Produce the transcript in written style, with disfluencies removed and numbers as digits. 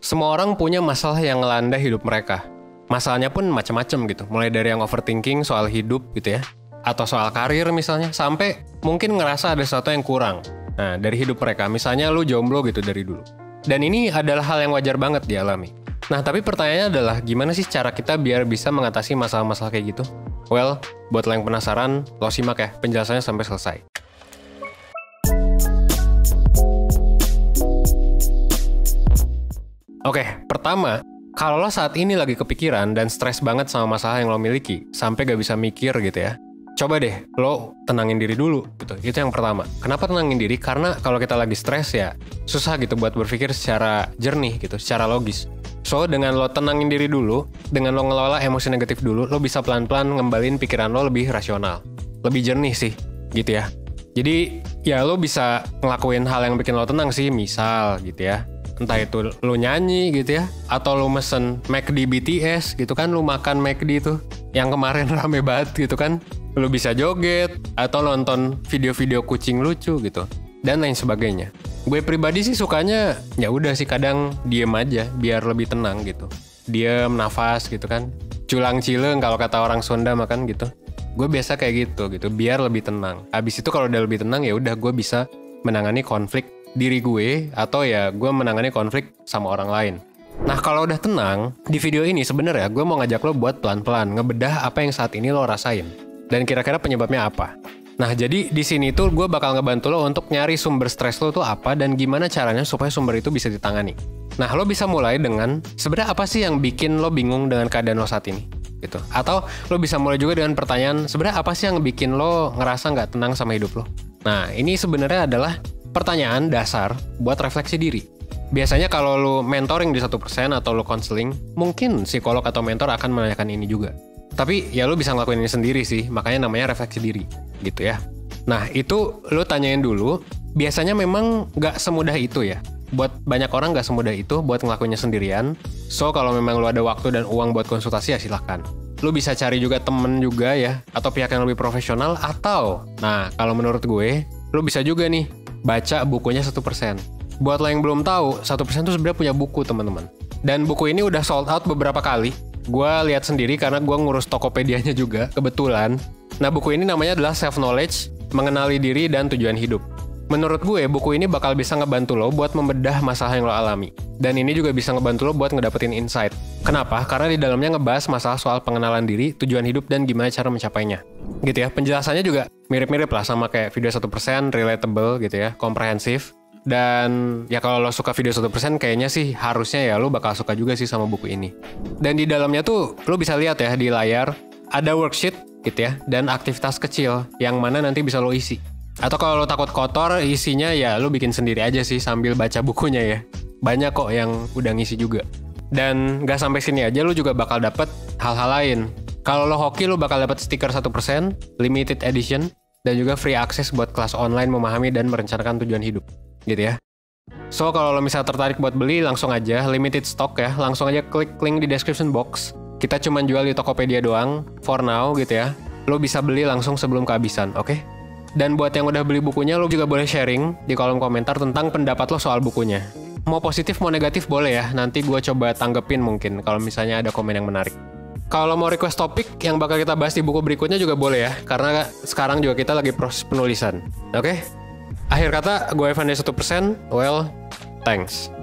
Semua orang punya masalah yang ngelanda hidup mereka. Masalahnya pun macam-macam gitu. Mulai dari yang overthinking soal hidup gitu ya. Atau soal karir misalnya. Sampai mungkin ngerasa ada sesuatu yang kurang. Nah, dari hidup mereka. Misalnya lu jomblo gitu dari dulu. Dan ini adalah hal yang wajar banget dialami. Nah, tapi pertanyaannya adalah gimana sih cara kita biar bisa mengatasi masalah-masalah kayak gitu? Well, buat lo yang penasaran, lo simak ya penjelasannya sampai selesai. Oke, pertama, kalau lo saat ini lagi kepikiran dan stres banget sama masalah yang lo miliki, sampai gak bisa mikir gitu ya, coba deh lo tenangin diri dulu gitu. Itu yang pertama. Kenapa tenangin diri? Karena kalau kita lagi stres ya susah gitu buat berpikir secara jernih gitu, secara logis. So, dengan lo tenangin diri dulu, dengan lo ngelola emosi negatif dulu, lo bisa pelan-pelan ngembalin pikiran lo lebih rasional. Lebih jernih sih, gitu ya. Jadi, ya lo bisa ngelakuin hal yang bikin lo tenang sih, misal gitu ya. Entah itu lo nyanyi gitu ya, atau lo mesen McD BTS gitu kan, lo makan McD tuh yang kemarin rame banget gitu kan. Lo bisa joget, atau nonton video-video kucing lucu gitu, dan lain sebagainya. Gue pribadi sih sukanya ya udah sih kadang diem aja biar lebih tenang gitu. Diem, nafas gitu kan. Culang cileng kalau kata orang Sunda makan gitu. Gue biasa kayak gitu biar lebih tenang. Habis itu kalau udah lebih tenang ya udah gue bisa menangani konflik diri gue atau ya gue menangani konflik sama orang lain. Nah, kalau udah tenang, di video ini sebenarnya gue mau ngajak lo buat pelan-pelan ngebedah apa yang saat ini lo rasain dan kira-kira penyebabnya apa. Nah, jadi di sini tuh gue bakal ngebantu lo untuk nyari sumber stres lo tuh apa dan gimana caranya supaya sumber itu bisa ditangani. Nah, lo bisa mulai dengan sebenarnya apa sih yang bikin lo bingung dengan keadaan lo saat ini? Gitu. Atau lo bisa mulai juga dengan pertanyaan sebenarnya apa sih yang bikin lo ngerasa nggak tenang sama hidup lo? Nah, ini sebenarnya adalah pertanyaan dasar buat refleksi diri. Biasanya kalau lo mentoring di 1% atau lo counseling, mungkin psikolog atau mentor akan menanyakan ini juga. Tapi ya lo bisa ngelakuin ini sendiri sih, makanya namanya refleksi diri, gitu ya. Nah, itu lo tanyain dulu, biasanya memang nggak semudah itu ya. Buat banyak orang nggak semudah itu buat ngelakuinnya sendirian. So, kalau memang lo ada waktu dan uang buat konsultasi ya silahkan. Lo bisa cari juga temen juga ya, atau pihak yang lebih profesional, atau, nah kalau menurut gue, lo bisa juga nih, baca bukunya 1%. Buat lo yang belum tahu, 1% tuh sebenarnya punya buku teman-teman. Dan buku ini udah sold out beberapa kali. Gue lihat sendiri karena gue ngurus Tokopedia-nya juga, kebetulan. Nah, buku ini namanya adalah Self Knowledge, Mengenali Diri dan Tujuan Hidup. Menurut gue, buku ini bakal bisa ngebantu lo buat membedah masalah yang lo alami. Dan ini juga bisa ngebantu lo buat ngedapetin insight. Kenapa? Karena di dalamnya ngebahas masalah soal pengenalan diri, tujuan hidup, dan gimana cara mencapainya. Gitu ya, penjelasannya juga mirip-mirip lah sama kayak video 1%, relatable gitu ya, komprehensif. Dan ya kalau lo suka video 1% kayaknya sih harusnya ya lo bakal suka juga sih sama buku ini. Dan di dalamnya tuh lo bisa lihat ya di layar ada worksheet gitu ya dan aktivitas kecil yang mana nanti bisa lo isi. Atau kalau lo takut kotor isinya ya lo bikin sendiri aja sih sambil baca bukunya ya. Banyak kok yang udah ngisi juga. Dan gak sampai sini aja lo juga bakal dapet hal-hal lain. Kalau lo hoki lo bakal dapet stiker 1%, limited edition, dan juga free access buat kelas online memahami dan merencanakan tujuan hidup. Gitu ya. So, kalau lo misalnya tertarik buat beli, langsung aja, limited stock ya, langsung aja klik link di description box. Kita cuma jual di Tokopedia doang, for now gitu ya. Lo bisa beli langsung sebelum kehabisan, oke? Dan buat yang udah beli bukunya, lo juga boleh sharing di kolom komentar tentang pendapat lo soal bukunya. Mau positif, mau negatif boleh ya, nanti gue coba tanggepin mungkin kalau misalnya ada komen yang menarik. Kalau mau request topik yang bakal kita bahas di buku berikutnya juga boleh ya, karena sekarang juga kita lagi proses penulisan, oke? Akhir kata, gue Evan dari 1%, well, thanks.